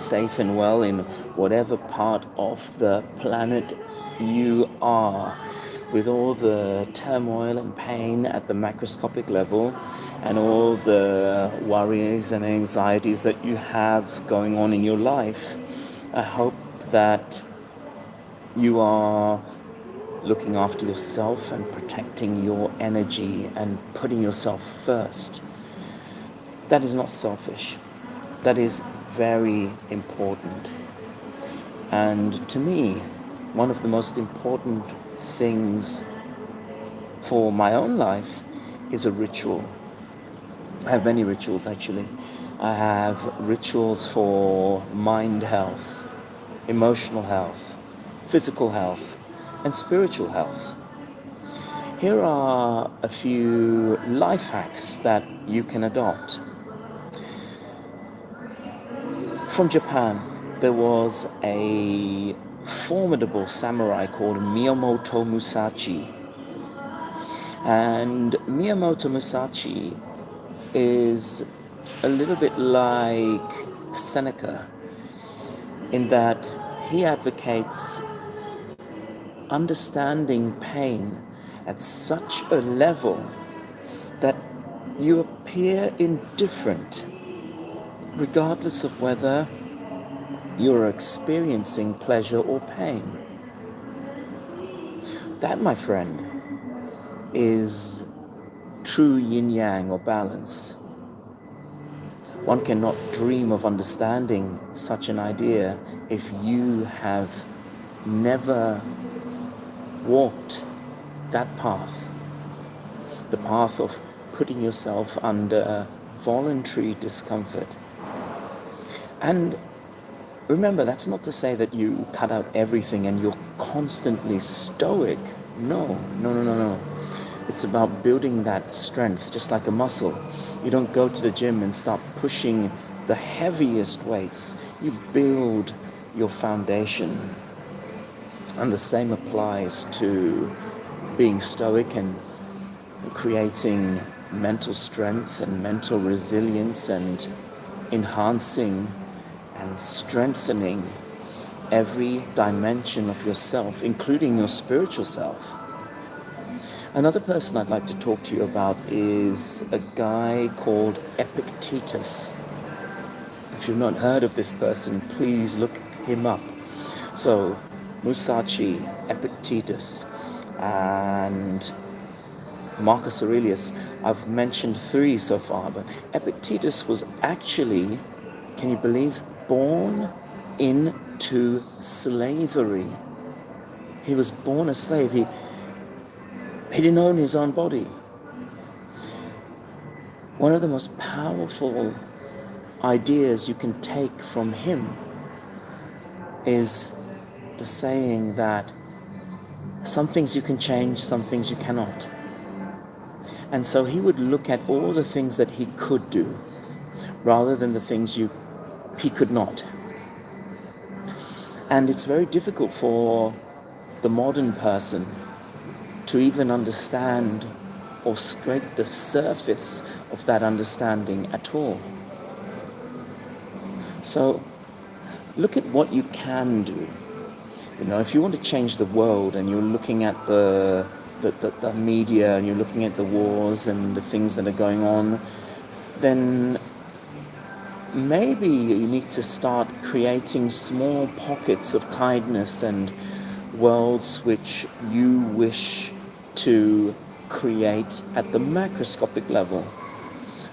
safe and well in whatever part of the planet you are, with all the turmoil and pain at the macroscopic level and all the worries and anxieties that you have going on in your life. I hope that you are looking after yourself and protecting your energy and putting yourself first. That is not selfish. That is very important. And to me, one of the most important things for my own life is a ritual. I have many rituals actually. I have rituals for mind health, emotional health, physical health, and spiritual health. Here are a few life hacks that you can adopt. From Japan, there was a formidable samurai called Miyamoto Musashi. And Miyamoto Musashi is a little bit like Seneca in that he advocates understanding pain at such a level that you appear indifferent, regardless of whether you're experiencing pleasure or pain. That, my friend, is true yin-yang or balance. One cannot dream of understanding such an idea if you have never walked that path, the path of putting yourself under voluntary discomfort. And remember, that's not to say that you cut out everything and you're constantly stoic. No. It's about building that strength, just like a muscle. You don't go to the gym and start pushing the heaviest weights. You build your foundation. And the same applies to being stoic and creating mental strength and mental resilience and enhancing and strengthening every dimension of yourself, including your spiritual self. Another person I'd like to talk to you about is a guy called Epictetus. If you've not heard of this person, please look him up. So, Musashi, Epictetus, and Marcus Aurelius. I've mentioned 3 so far, but Epictetus was actually, can you believe, born into slavery. He was born a slave. He didn't own his own body. One of the most powerful ideas you can take from him is the saying that some things you can change, some things you cannot. And so he would look at all the things that he could do rather than the things he could not. And it's very difficult for the modern person to even understand or scrape the surface of that understanding at all. So look at what you can do. If you want to change the world and you're looking at the media and you're looking at the wars and the things that are going on, then maybe you need to start creating small pockets of kindness and worlds which you wish to create at the macroscopic level.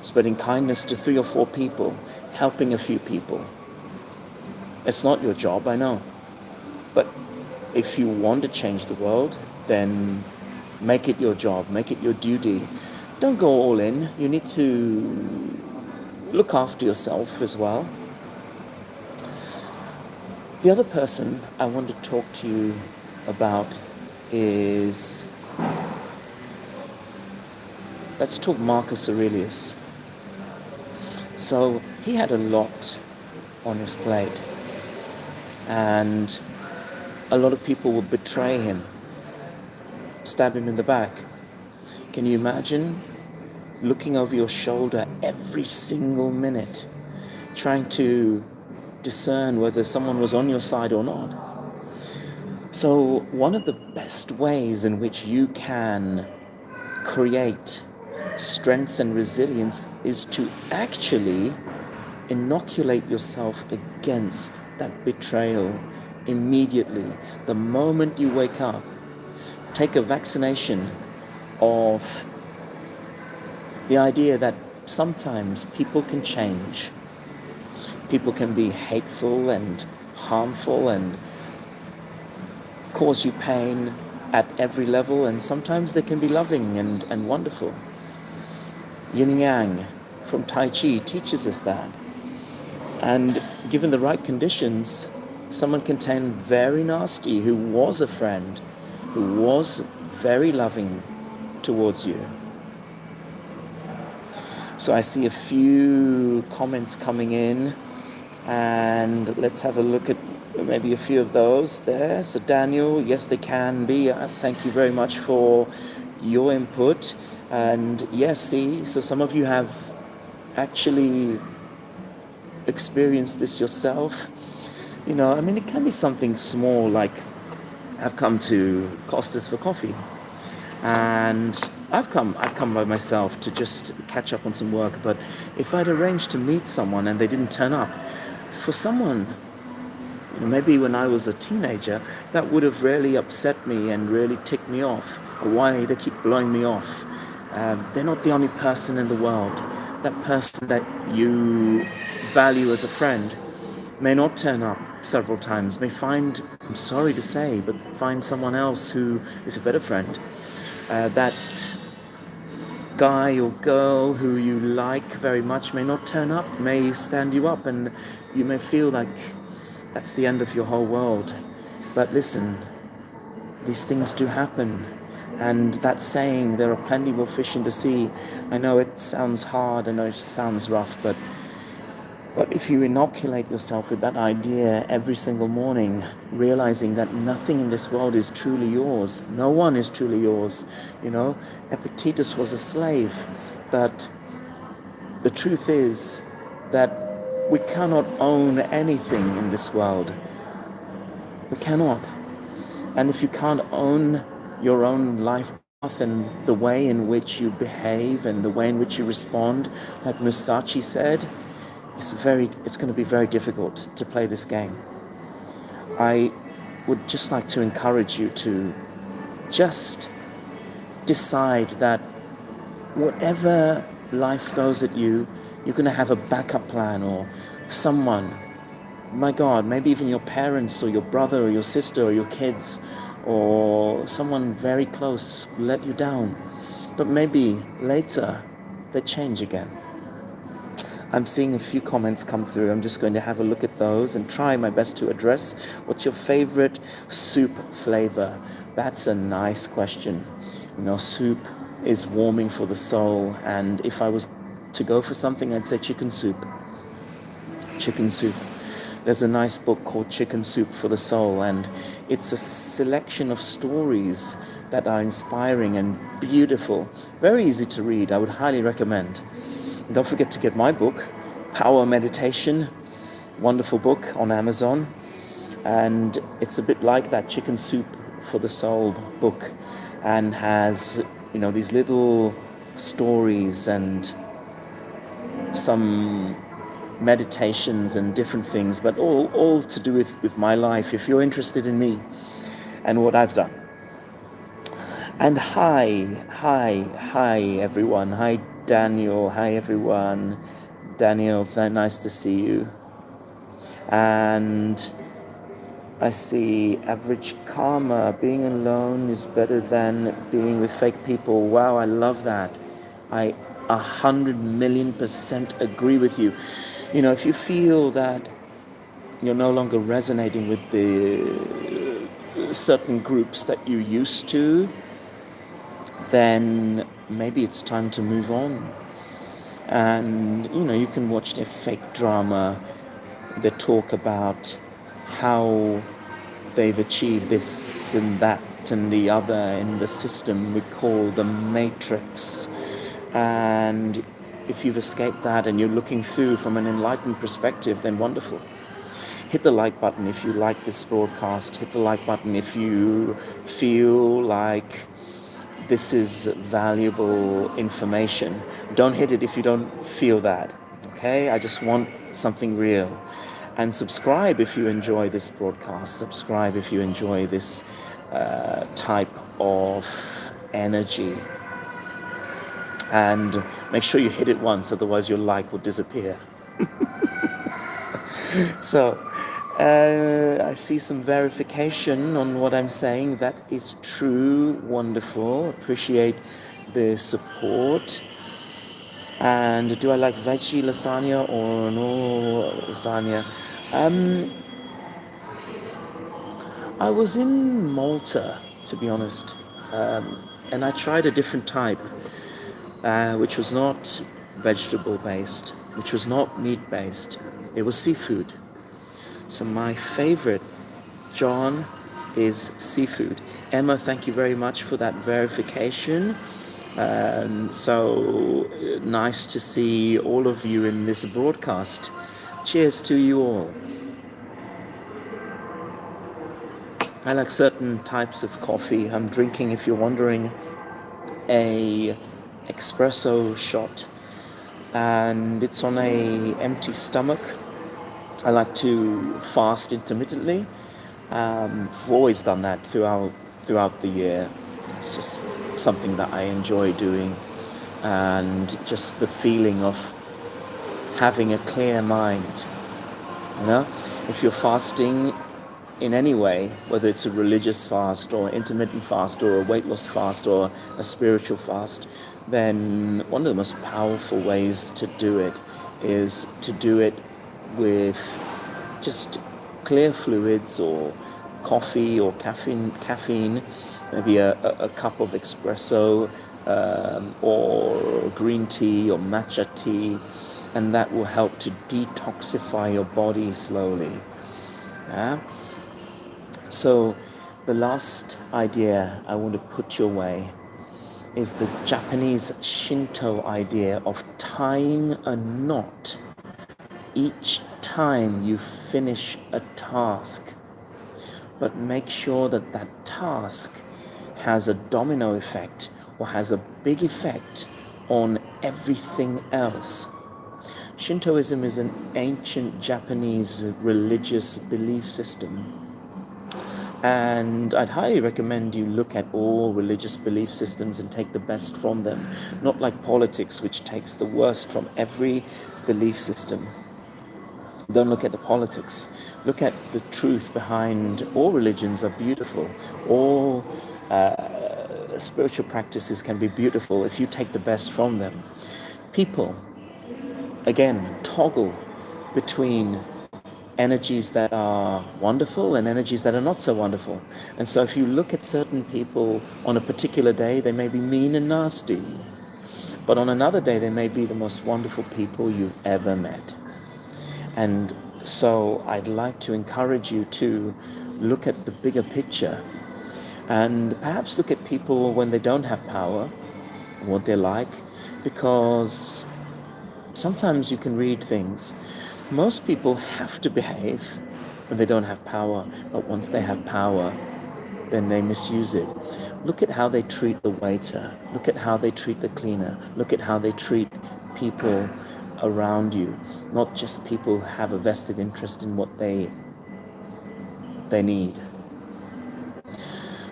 Spreading kindness to 3 or 4 people, helping a few people. It's not your job, I know. But if you want to change the world, then make it your job, make it your duty. Don't go all in. You need to look after yourself as well. The other person I want to talk to you about is, let's talk Marcus Aurelius. So he had a lot on his plate, and a lot of people would betray him, stab him in the back. Can you imagine looking over your shoulder every single minute, trying to discern whether someone was on your side or not. So one of the best ways in which you can create strength and resilience is to actually inoculate yourself against that betrayal immediately. The moment you wake up, take a vaccination of the idea that sometimes people can change. People can be hateful and harmful and cause you pain at every level, and sometimes they can be loving and wonderful. Yin Yang from Tai Chi teaches us that. And given the right conditions, someone can turn very nasty who was a friend, who was very loving towards you. So I see a few comments coming in, and let's have a look at maybe a few of those there. So Daniel, yes, they can be. Thank you very much for your input. And yes, see, so some of you have actually experienced this yourself. You know, I mean, it can be something small, like I've come to Costa's for coffee, and I've come by myself to just catch up on some work. But if I'd arranged to meet someone and they didn't turn up, for someone, maybe when I was a teenager, that would have really upset me and really ticked me off. Why they keep blowing me off? They're not the only person in the world. That person that you value as a friend may not turn up several times, may find, I'm sorry to say, but find someone else who is a better friend. That guy or girl who you like very much may not turn up, may stand you up, and you may feel like that's the end of your whole world. But listen, these things do happen. And that saying, there are plenty more fish in the sea, I know it sounds hard, I know it sounds rough, but if you inoculate yourself with that idea every single morning, realizing that nothing in this world is truly yours, no one is truly yours. You know, Epictetus was a slave, but the truth is that we cannot own anything in this world. We cannot. And if you can't own your own life path and the way in which you behave and the way in which you respond, like Musashi said, it's going to be very difficult to play this game. I would just like to encourage you to just decide that whatever life throws at you, you're going to have a backup plan, or someone, my God, maybe even your parents or your brother or your sister or your kids or someone very close let you down. But maybe later they change again. I'm seeing a few comments come through. I'm just going to have a look at those and try my best to address. What's your favorite soup flavor? That's a nice question. You know, soup is warming for the soul, and if I was to go for something, I'd say chicken soup. Chicken soup. There's a nice book called Chicken Soup for the Soul, and it's a selection of stories that are inspiring and beautiful. Very easy to read. I would highly recommend. And don't forget to get my book, Power Meditation. Wonderful book on Amazon. And it's a bit like that Chicken Soup for the Soul book, and has, you know, these little stories and some meditations and different things, but all to do with my life, if you're interested in me and what I've done. And hi everyone. Hi Daniel. Hi everyone. Daniel, very nice to see you. And I see Average Karma, being alone is better than being with fake people. Wow, I love that. I 100,000,000% agree with you. You know, if you feel that you're no longer resonating with the certain groups that you used to, then maybe it's time to move on. And, you know, you can watch their fake drama, they talk about how they've achieved this and that and the other in the system we call the Matrix. And if you've escaped that and you're looking through from an enlightened perspective, then wonderful. Hit the like button if you like this broadcast. Hit the like button if you feel like this is valuable information. Don't hit it if you don't feel that. Okay? I just want something real. And subscribe if you enjoy this broadcast. Subscribe if you enjoy this type of energy. And make sure you hit it once, otherwise your like will disappear. So, I see some verification on what I'm saying. That is true. Wonderful. Appreciate the support. And do I like veggie lasagna or no lasagna? I was in Malta, to be honest, and I tried a different type, which was not vegetable based, which was not meat based. It was seafood. So my favorite, John, is seafood. Emma, thank you very much for that verification. So nice to see all of you in this broadcast. Cheers to you all. I like certain types of coffee. I'm drinking, if you're wondering, a espresso shot, and it's on a empty stomach. I like to fast intermittently. I've always done that throughout the year. It's just something that I enjoy doing, and just the feeling of having a clear mind. You know, if you're fasting in any way, whether it's a religious fast or intermittent fast or a weight loss fast or a spiritual fast, then one of the most powerful ways to do it is to do it with just clear fluids or coffee or caffeine, maybe a cup of espresso, or green tea or matcha tea, and that will help to detoxify your body slowly. Yeah? So the last idea I want to put your way is the Japanese Shinto idea of tying a knot each time you finish a task. But make sure that that task has a domino effect or has a big effect on everything else. Shintoism is an ancient Japanese religious belief system. And I'd highly recommend you look at all religious belief systems and take the best from them. Not like politics, which takes the worst from every belief system. Don't look at the politics. Look at the truth behind all religions are beautiful. All spiritual practices can be beautiful if you take the best from them. People, again, toggle between energies that are wonderful and energies that are not so wonderful. And so if you look at certain people on a particular day, they may be mean and nasty. But on another day, they may be the most wonderful people you've ever met. And so I'd like to encourage you to look at the bigger picture and perhaps look at people when they don't have power, what they're like, because sometimes you can read things. Most people have to behave when they don't have power, but once they have power, then they misuse it. Look at how they treat the waiter. Look at how they treat the cleaner. Look at how they treat people around you, not just people who have a vested interest in what they need.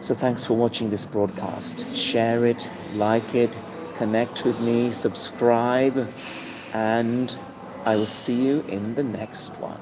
So thanks for watching this broadcast. Share it, like it, connect with me, subscribe, and I will see you in the next one.